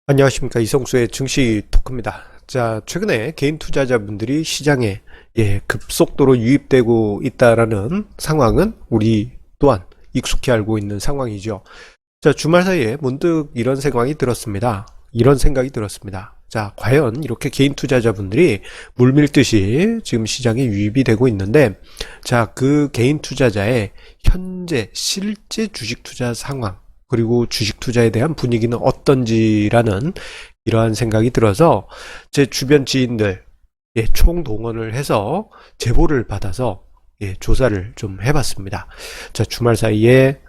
안녕하십니까. 이성수의 증시 토크입니다. 자, 최근에 개인 투자자분들이 시장에 급속도로 유입되고 있다라는 상황은 우리 또한 익숙히 알고 있는 상황이죠. 자, 주말 사이에 문득 이런 생각이 들었습니다. 자, 과연 이렇게 개인 투자자분들이 물밀듯이 지금 시장에 유입이 되고 있는데, 자, 그 개인 투자자의 현재 실제 주식 투자 상황, 그리고 주식 투자에 대한 분위기는 어떤지라는 이러한 생각이 들어서 제 주변 지인들 총동원을 해서 제보를 받아서 조사를 좀 해봤습니다. 자, 주말 사이에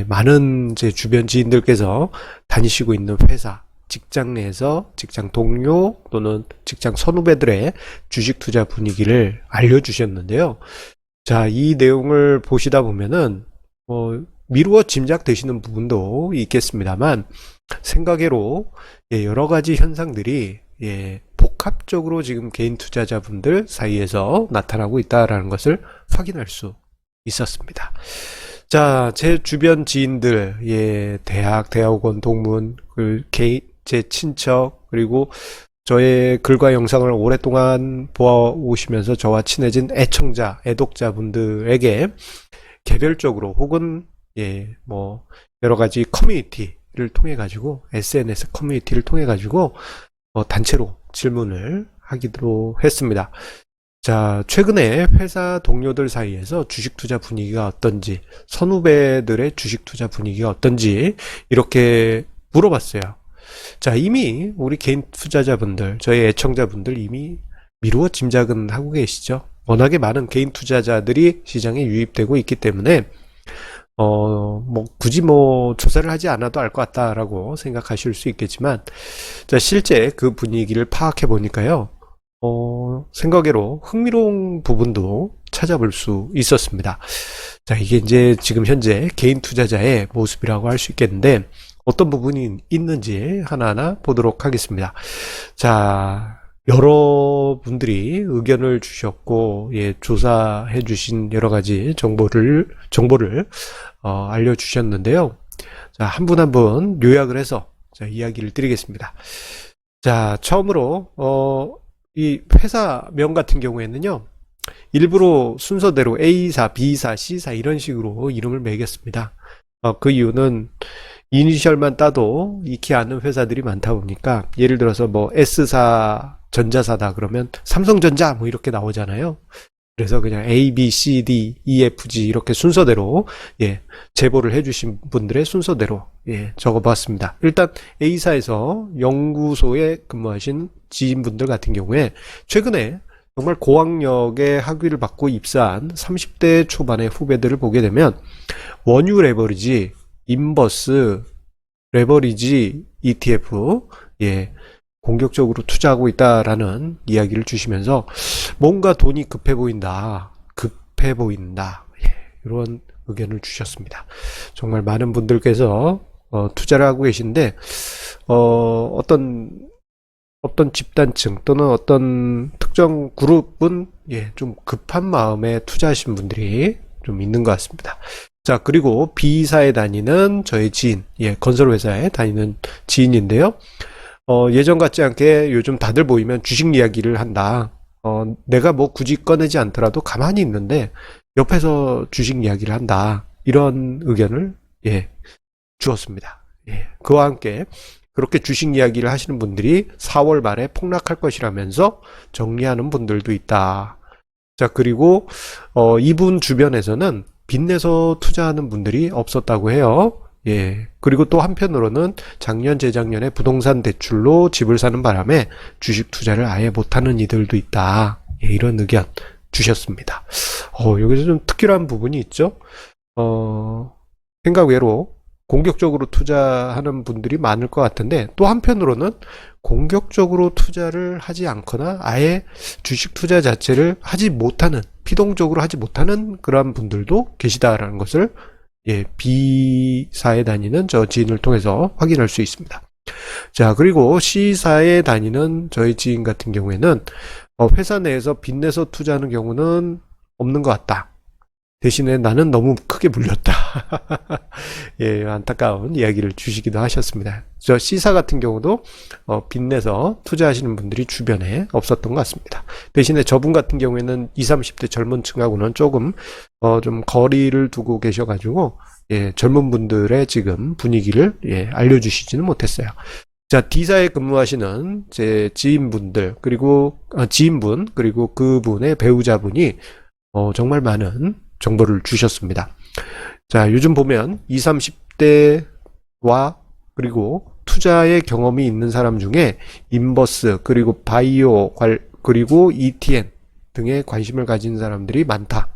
많은 제 주변 지인들께서 다니시고 있는 회사, 직장 내에서 직장 동료 또는 직장 선후배들의 주식 투자 분위기를 알려주셨는데요. 자, 이 내용을 보시다 보면은 미루어 짐작되시는 부분도 있겠습니다만 생각외로 여러 가지 현상들이 복합적으로 지금 개인 투자자분들 사이에서 나타나고 있다라는 것을 확인할 수 있었습니다. 자, 제 주변 지인들, 대학원 동문, 제 친척, 그리고 저의 글과 영상을 오랫동안 보아오시면서 저와 친해진 애청자, 애독자분들에게 개별적으로 혹은 여러 가지 커뮤니티를 통해 가지고 SNS 커뮤니티를 통해 가지고 단체로 질문을 하기로 했습니다. 자, 최근에 회사 동료들 사이에서 주식 투자 분위기가 어떤지, 선후배들의 주식 투자 분위기가 어떤지 이렇게 물어봤어요. 자, 이미 우리 개인 투자자분들, 저희 애청자분들 이미 미루어 짐작은 하고 계시죠. 워낙에 많은 개인 투자자들이 시장에 유입되고 있기 때문에 굳이 조사를 하지 않아도 알 것 같다라고 생각하실 수 있겠지만, 자, 실제 그 분위기를 파악해 보니까요, 생각외로 흥미로운 부분도 찾아볼 수 있었습니다. 자, 이게 이제 지금 현재 개인 투자자의 모습이라고 할 수 있겠는데, 어떤 부분이 있는지 하나하나 보도록 하겠습니다. 자, 여러분들이 의견을 주셨고, 조사해 주신 여러 가지 정보를 알려주셨는데요. 자, 한 분 한 분 요약을 해서 자, 이야기를 드리겠습니다. 자, 처음으로, 이 회사명 같은 경우에는요, 일부러 순서대로 A사, B사, C사 이런 식으로 이름을 매겼습니다. 그 이유는 이니셜만 따도 익히 아는 회사들이 많다 보니까, 예를 들어서 S사, 전자사다 그러면 삼성전자 이렇게 나오잖아요. 그래서 그냥 A, B, C, D, E, F, G 이렇게 순서대로 제보를 해주신 분들의 순서대로 적어봤습니다. 일단 A사에서 연구소에 근무하신 지인분들 같은 경우에 최근에 정말 고학력의 학위를 받고 입사한 30대 초반의 후배들을 보게 되면 원유 레버리지, 인버스, 레버리지, ETF 공격적으로 투자하고 있다라는 이야기를 주시면서 뭔가 돈이 급해 보인다. 이런 의견을 주셨습니다. 정말 많은 분들께서 투자를 하고 계신데 어떤 집단층 또는 어떤 특정 그룹은 좀 급한 마음에 투자하신 분들이 좀 있는 것 같습니다. 자, 그리고 B사에 다니는 저의 지인, 건설회사에 다니는 지인인데요. 예전 같지 않게 요즘 다들 보이면 주식 이야기를 한다. 내가 굳이 꺼내지 않더라도 가만히 있는데 옆에서 주식 이야기를 한다. 이런 의견을 주었습니다. 그와 함께 그렇게 주식 이야기를 하시는 분들이 4월 말에 폭락할 것이라면서 정리하는 분들도 있다. 자, 그리고 이분 주변에서는 빚내서 투자하는 분들이 없었다고 해요. 그리고 또 한편으로는 작년, 재작년에 부동산 대출로 집을 사는 바람에 주식 투자를 아예 못하는 이들도 있다. 이런 의견 주셨습니다. 여기서 좀 특별한 부분이 있죠. 생각 외로 공격적으로 투자하는 분들이 많을 것 같은데, 또 한편으로는 공격적으로 투자를 하지 않거나 아예 주식 투자 자체를 하지 못하는, 피동적으로 하지 못하는 그러한 분들도 계시다라는 것을 B사에 다니는 저 지인을 통해서 확인할 수 있습니다. 자, 그리고 C사에 다니는 저희 지인 같은 경우에는 회사 내에서 빚내서 투자하는 경우는 없는 것 같다. 대신에 나는 너무 크게 물렸다. 예, 안타까운 이야기를 주시기도 하셨습니다. 저 C사 같은 경우도 빚내서 투자하시는 분들이 주변에 없었던 것 같습니다. 대신에 저분 같은 경우에는 20, 30대 젊은 층하고는 조금 좀 거리를 두고 계셔가지고 예, 젊은 분들의 지금 분위기를 예, 알려주시지는 못했어요. 자, D사에 근무하시는 제 지인분들 지인분 그리고 그분의 배우자분이 정말 많은 정보를 주셨습니다. 자, 요즘 보면 20, 30대와 그리고 투자의 경험이 있는 사람 중에 인버스 그리고 바이오 그리고 ETN 등에 관심을 가진 사람들이 많다.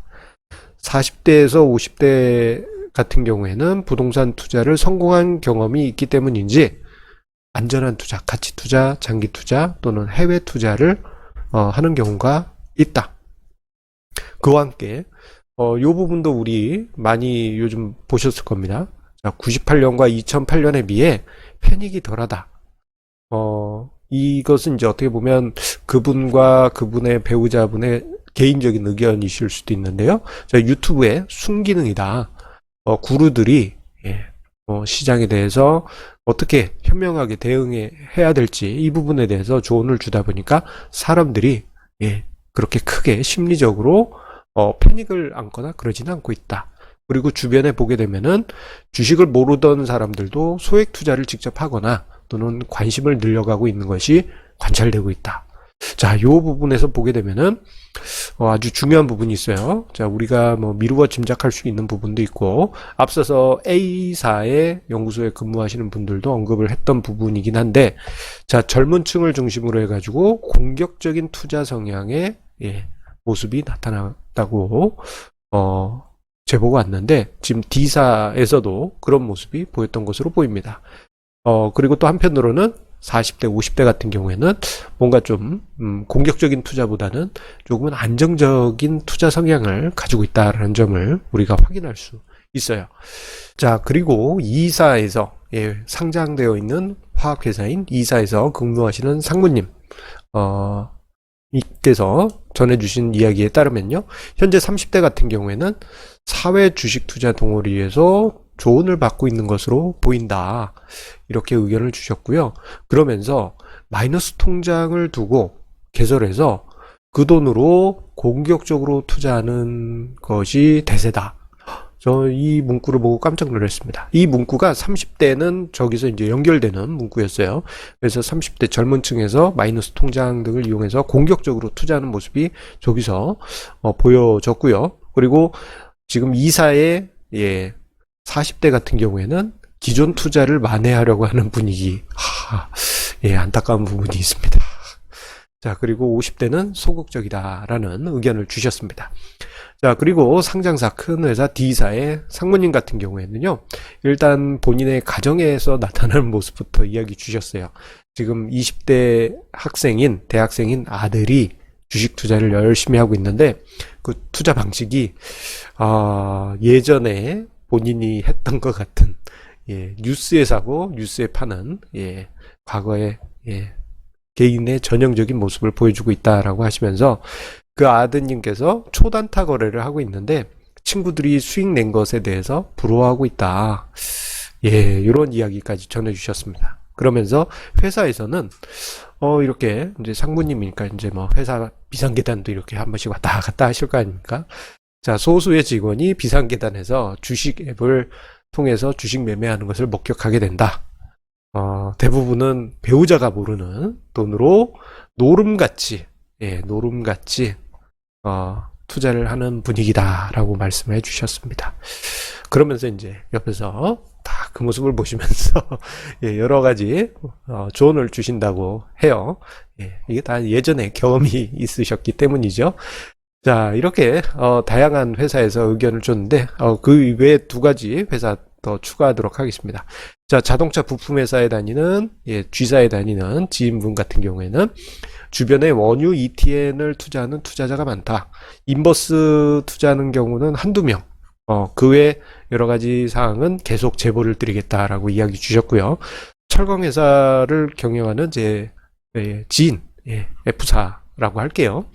40대에서 50대 같은 경우에는 부동산 투자를 성공한 경험이 있기 때문인지 안전한 투자, 가치 투자, 장기 투자 또는 해외 투자를 하는 경우가 있다. 그와 함께 이 부분도 우리 많이 요즘 보셨을 겁니다. 자, 98년과 2008년에 비해 패닉이 덜하다. 이것은 이제 어떻게 보면 그분과 그분의 배우자분의 개인적인 의견이실 수도 있는데요. 자, 유튜브의 순기능이다. 구루들이 시장에 대해서 어떻게 현명하게 대응해야 될지 이 부분에 대해서 조언을 주다 보니까 사람들이 그렇게 크게 심리적으로 패닉을 안거나 그러지는 않고 있다. 그리고 주변에 보게 되면은 주식을 모르던 사람들도 소액 투자를 직접 하거나 또는 관심을 늘려가고 있는 것이 관찰되고 있다. 자, 이 부분에서 보게 되면은 아주 중요한 부분이 있어요. 자, 우리가 뭐 미루어 짐작할 수 있는 부분도 있고 앞서서 A사의 연구소에 근무하시는 분들도 언급을 했던 부분이긴 한데, 자, 젊은 층을 중심으로 해가지고 공격적인 투자 성향의 모습이 나타났다고 제보가 왔는데 지금 D사에서도 그런 모습이 보였던 것으로 보입니다. 그리고 또 한편으로는 40대, 50대 같은 경우에는 뭔가 좀 공격적인 투자보다는 조금은 안정적인 투자 성향을 가지고 있다는 점을 우리가 확인할 수 있어요. 자, 그리고 E사에서 상장되어 있는 화학회사인 E사에서 근무하시는 상무님 이께서 전해주신 이야기에 따르면요, 현재 30대 같은 경우에는 사회 주식 투자 동호리에서 조언을 받고 있는 것으로 보인다, 이렇게 의견을 주셨고요. 그러면서 마이너스 통장을 두고 개설해서 그 돈으로 공격적으로 투자하는 것이 대세다. 저 이 문구를 보고 깜짝 놀랐습니다. 이 문구가 30대는 저기서 이제 연결되는 문구였어요. 그래서 30대 젊은 층에서 마이너스 통장 등을 이용해서 공격적으로 투자하는 모습이 저기서 보여졌고요. 그리고 지금 이사의 40대 같은 경우에는 기존 투자를 만회하려고 하는 분위기, 안타까운 부분이 있습니다. 자, 그리고 50대는 소극적이다라는 의견을 주셨습니다. 자, 그리고 상장사 큰 회사 D사의 상무님 같은 경우에는요, 일단 본인의 가정에서 나타나는 모습부터 이야기 주셨어요. 지금 20대 대학생인 아들이 주식 투자를 열심히 하고 있는데 그 투자 방식이 예전에 본인이 했던 것 같은 뉴스에 사고 뉴스에 파는 과거의 개인의 전형적인 모습을 보여주고 있다라고 하시면서 그 아드님께서 초단타 거래를 하고 있는데 친구들이 수익 낸 것에 대해서 부러워하고 있다. 이런 이야기까지 전해주셨습니다. 그러면서 회사에서는 이렇게 이제 상무님이니까 이제 뭐 회사 비상계단도 이렇게 한 번씩 왔다 갔다 하실 거 아닙니까? 자, 소수의 직원이 비상계단에서 주식 앱을 통해서 주식 매매하는 것을 목격하게 된다. 대부분은 배우자가 모르는 돈으로 노름같이 투자를 하는 분위기다라고 말씀을 해주셨습니다. 그러면서 이제 옆에서 다 그 모습을 보시면서 여러 가지 조언을 주신다고 해요. 이게 다 예전에 경험이 있으셨기 때문이죠. 자, 이렇게 다양한 회사에서 의견을 줬는데 그 외에 두 가지 회사 더 추가하도록 하겠습니다. 자, 자동차 부품 회사에 다니는 G사에 다니는 지인분 같은 경우에는 주변에 원유 ETN을 투자하는 투자자가 많다. 인버스 투자하는 경우는 한두 명. 그 외 여러 가지 사항은 계속 제보를 드리겠다라고 이야기 주셨고요. 철강 회사를 경영하는 제 지인 F사라고 할게요.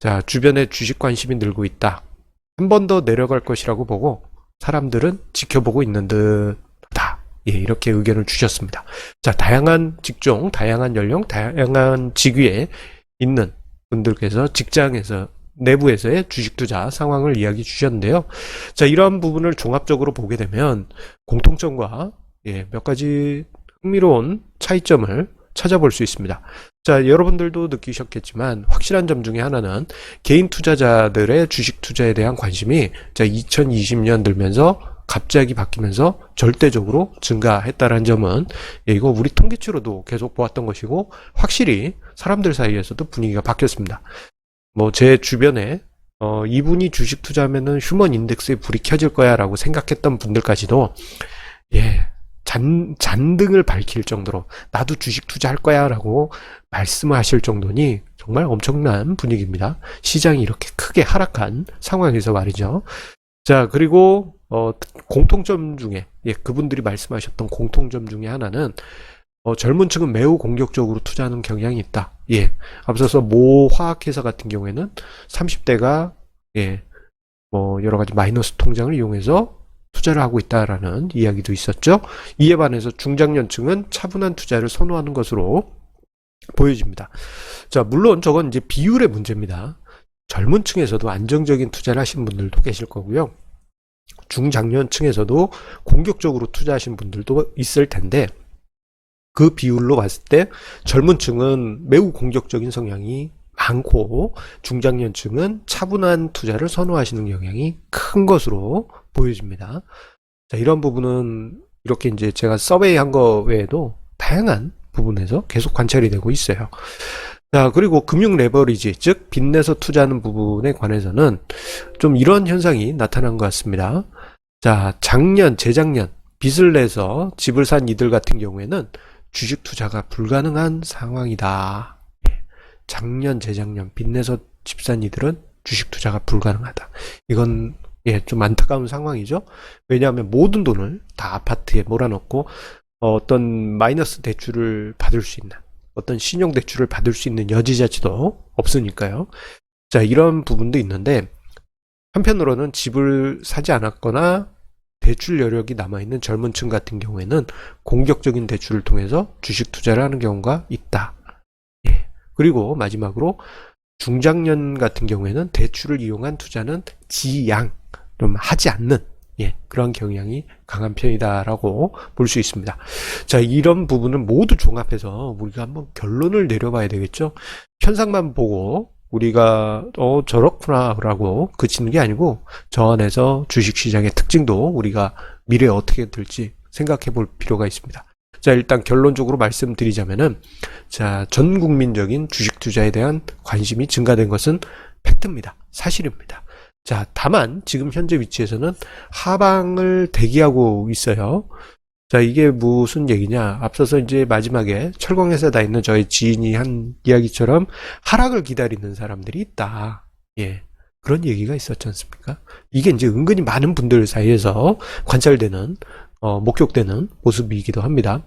자, 주변에 주식 관심이 늘고 있다. 한 번 더 내려갈 것이라고 보고 사람들은 지켜보고 있는 듯하다. 예, 이렇게 의견을 주셨습니다. 자, 다양한 직종, 다양한 연령, 다양한 직위에 있는 분들께서 직장에서 내부에서의 주식 투자 상황을 이야기 주셨는데요. 자, 이러한 부분을 종합적으로 보게 되면 공통점과 몇 가지 흥미로운 차이점을 찾아볼 수 있습니다. 자, 여러분들도 느끼셨겠지만 확실한 점 중에 하나는 개인 투자자들의 주식 투자에 대한 관심이 2020년 들면서 갑자기 바뀌면서 절대적으로 증가했다는 점은 이거 우리 통계치로도 계속 보았던 것이고 확실히 사람들 사이에서도 분위기가 바뀌었습니다. 뭐 제 주변에 이분이 주식 투자하면은 휴먼 인덱스에 불이 켜질 거야 라고 생각했던 분들까지도 잔등을 밝힐 정도로 나도 주식 투자할 거야 라고 말씀을 하실 정도니 정말 엄청난 분위기입니다. 시장이 이렇게 크게 하락한 상황에서 말이죠. 자, 그리고 공통점 중에 그분들이 말씀하셨던 공통점 중에 하나는 젊은 층은 매우 공격적으로 투자하는 경향이 있다. 앞서서 모 화학회사 같은 경우에는 30대가 뭐 여러 가지 마이너스 통장을 이용해서 투자를 하고 있다라는 이야기도 있었죠. 이에 반해서 중장년층은 차분한 투자를 선호하는 것으로 보여집니다. 자, 물론 저건 이제 비율의 문제입니다. 젊은 층에서도 안정적인 투자를 하신 분들도 계실 거고요. 중장년층에서도 공격적으로 투자하신 분들도 있을 텐데 그 비율로 봤을 때 젊은 층은 매우 공격적인 성향이 많고 중장년층은 차분한 투자를 선호하시는 경향이 큰 것으로 보여집니다. 자, 이런 부분은 이렇게 이제 제가 서베이한 거 외에도 다양한 부분에서 계속 관찰이 되고 있어요. 자, 그리고 금융 레버리지, 즉 빚내서 투자하는 부분에 관해서는 좀 이런 현상이 나타난 것 같습니다. 자, 작년, 재작년 빚을 내서 집을 산 이들 같은 경우에는 주식 투자가 불가능한 상황이다. 작년, 재작년 빚내서 집 산 이들은 주식 투자가 불가능하다. 이건 좀 안타까운 상황이죠. 왜냐하면 모든 돈을 다 아파트에 몰아넣고 어떤 마이너스 대출을 받을 수 있는 어떤 신용 대출을 받을 수 있는 여지 자체도 없으니까요. 자, 이런 부분도 있는데 한편으로는 집을 사지 않았거나 대출 여력이 남아있는 젊은 층 같은 경우에는 공격적인 대출을 통해서 주식 투자를 하는 경우가 있다. 그리고 마지막으로 중장년 같은 경우에는 대출을 이용한 투자는 지양, 좀 하지 않는 그런 경향이 강한 편이다라고 볼 수 있습니다. 자, 이런 부분은 모두 종합해서 우리가 한번 결론을 내려봐야 되겠죠. 현상만 보고 우리가 저렇구나 라고 그치는 게 아니고 저 안에서 주식시장의 특징도 우리가 미래에 어떻게 될지 생각해 볼 필요가 있습니다. 자, 일단 결론적으로 말씀드리자면은 자, 전 국민적인 주식 투자에 대한 관심이 증가된 것은 팩트입니다. 사실입니다. 자, 다만 지금 현재 위치에서는 하방을 대기하고 있어요. 자, 이게 무슨 얘기냐? 앞서서 이제 마지막에 철강회사에 다 있는 저희 지인이 한 이야기처럼 하락을 기다리는 사람들이 있다. 그런 얘기가 있었지 않습니까? 이게 이제 은근히 많은 분들 사이에서 관찰되는 목격되는 모습이기도 합니다.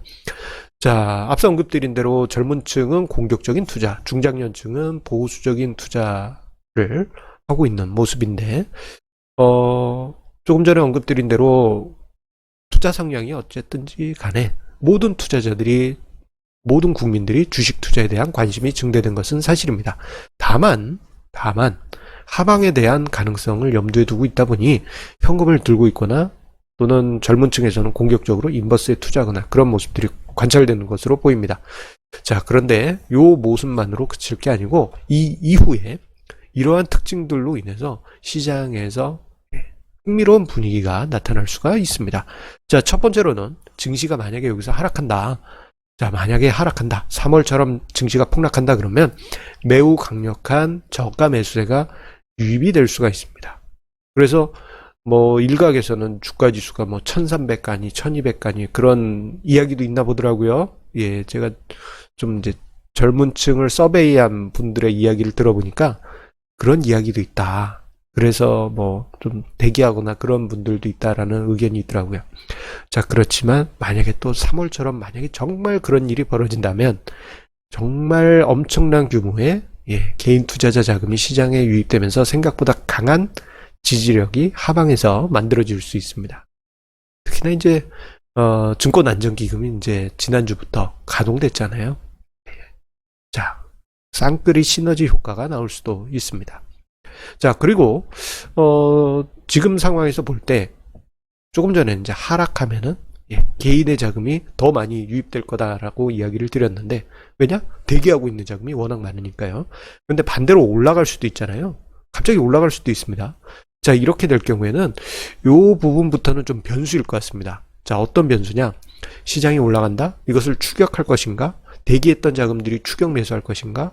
자, 앞서 언급드린 대로 젊은 층은 공격적인 투자, 중장년층은 보수적인 투자를 하고 있는 모습인데 조금 전에 언급드린 대로 투자 성향이 어쨌든지 간에 모든 투자자들이 모든 국민들이 주식 투자에 대한 관심이 증대된 것은 사실입니다. 다만 하방에 대한 가능성을 염두에 두고 있다 보니 현금을 들고 있거나 또는 젊은 층에서는 공격적으로 인버스에 투자하거나 그런 모습들이 관찰되는 것으로 보입니다. 자, 그런데 이 모습만으로 그칠 게 아니고 이 이후에 이러한 특징들로 인해서 시장에서 흥미로운 분위기가 나타날 수가 있습니다. 자, 첫 번째로는 증시가 만약에 여기서 하락한다. 자, 만약에 하락한다. 3월처럼 증시가 폭락한다 그러면 매우 강력한 저가 매수세가 유입이 될 수가 있습니다. 그래서 뭐 일각에서는 주가 지수가 뭐 1300가니 1200가니 그런 이야기도 있나 보더라고요. 제가 좀 이제 젊은 층을 서베이한 분들의 이야기를 들어보니까 그런 이야기도 있다. 그래서 뭐 좀 대기하거나 그런 분들도 있다라는 의견이 있더라고요. 자, 그렇지만 만약에 또 3월처럼 만약에 정말 그런 일이 벌어진다면 정말 엄청난 규모의 개인 투자자 자금이 시장에 유입되면서 생각보다 강한 지지력이 하방해서 만들어질 수 있습니다. 특히나 이제 증권안정기금이 이제 지난주부터 가동됐잖아요. 자, 쌍끌이 시너지 효과가 나올 수도 있습니다. 자, 그리고 지금 상황에서 볼 때 조금 전에 이제 하락하면은 개인의 자금이 더 많이 유입될 거다라고 이야기를 드렸는데, 왜냐? 대기하고 있는 자금이 워낙 많으니까요. 근데 반대로 올라갈 수도 있잖아요. 갑자기 올라갈 수도 있습니다. 자, 이렇게 될 경우에는 요 부분부터는 좀 변수일 것 같습니다. 자, 어떤 변수냐? 시장이 올라간다? 이것을 추격할 것인가? 대기했던 자금들이 추격 매수할 것인가?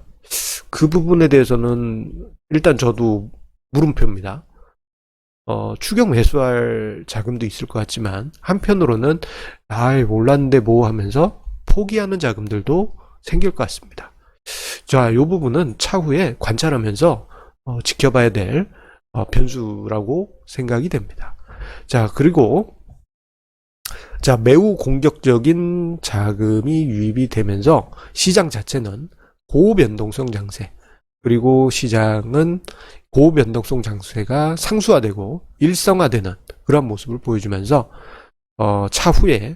그 부분에 대해서는 일단 저도 물음표입니다. 추격 매수할 자금도 있을 것 같지만, 한편으로는 몰랐는데 뭐 하면서 포기하는 자금들도 생길 것 같습니다. 자, 이 부분은 차후에 관찰하면서 지켜봐야 될 변수라고 생각이 됩니다. 자, 그리고 매우 공격적인 자금이 유입이 되면서 시장 자체는 고변동성 장세, 그리고 시장은 고변동성 장세가 상수화되고 일성화되는 그런 모습을 보여주면서 차후에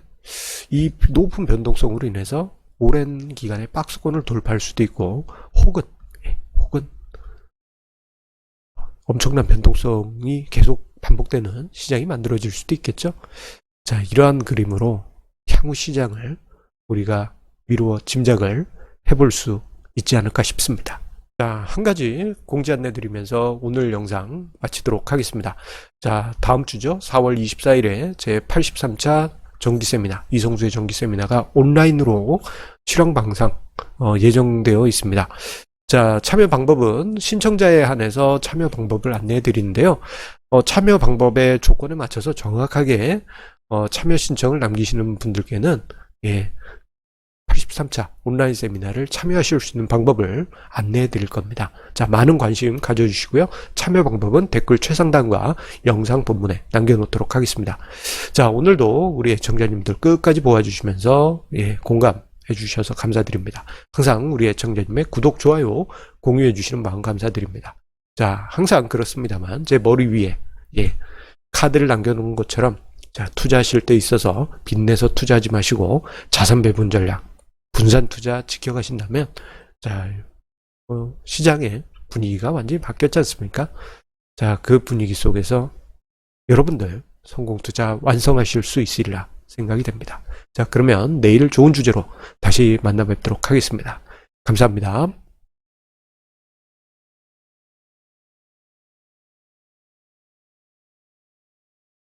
이 높은 변동성으로 인해서 오랜 기간의 박스권을 돌파할 수도 있고, 혹은 엄청난 변동성이 계속 반복되는 시장이 만들어질 수도 있겠죠. 자, 이러한 그림으로 향후 시장을 우리가 미루어 짐작을 해볼 수 있지 않을까 싶습니다. 자, 한 가지 공지 안내 드리면서 오늘 영상 마치도록 하겠습니다. 자, 다음 주죠. 4월 24일에 제 83차 정기 세미나, 이성수의 정기 세미나가 온라인으로 실황 방송 예정되어 있습니다. 자, 참여 방법은 신청자에 한해서 참여 방법을 안내해 드리는데요. 참여 방법의 조건에 맞춰서 정확하게 참여 신청을 남기시는 분들께는 83차 온라인 세미나를 참여하실 수 있는 방법을 안내해 드릴 겁니다. 자, 많은 관심 가져주시고요. 참여 방법은 댓글 최상단과 영상 본문에 남겨놓도록 하겠습니다. 자, 오늘도 우리 애청자님들 끝까지 보아주시면서 공감해 주셔서 감사드립니다. 항상 우리 애청자님의 구독, 좋아요, 공유해 주시는 마음 감사드립니다. 자, 항상 그렇습니다만 제 머리 위에 카드를 남겨놓은 것처럼, 자, 투자하실 때 있어서 빚내서 투자하지 마시고 자산 배분 전략, 분산 투자 지켜가신다면, 자, 시장의 분위기가 완전히 바뀌었지 않습니까? 자, 그 분위기 속에서 여러분들 성공 투자 완성하실 수 있으리라 생각이 됩니다. 자, 그러면 내일 좋은 주제로 다시 만나 뵙도록 하겠습니다. 감사합니다.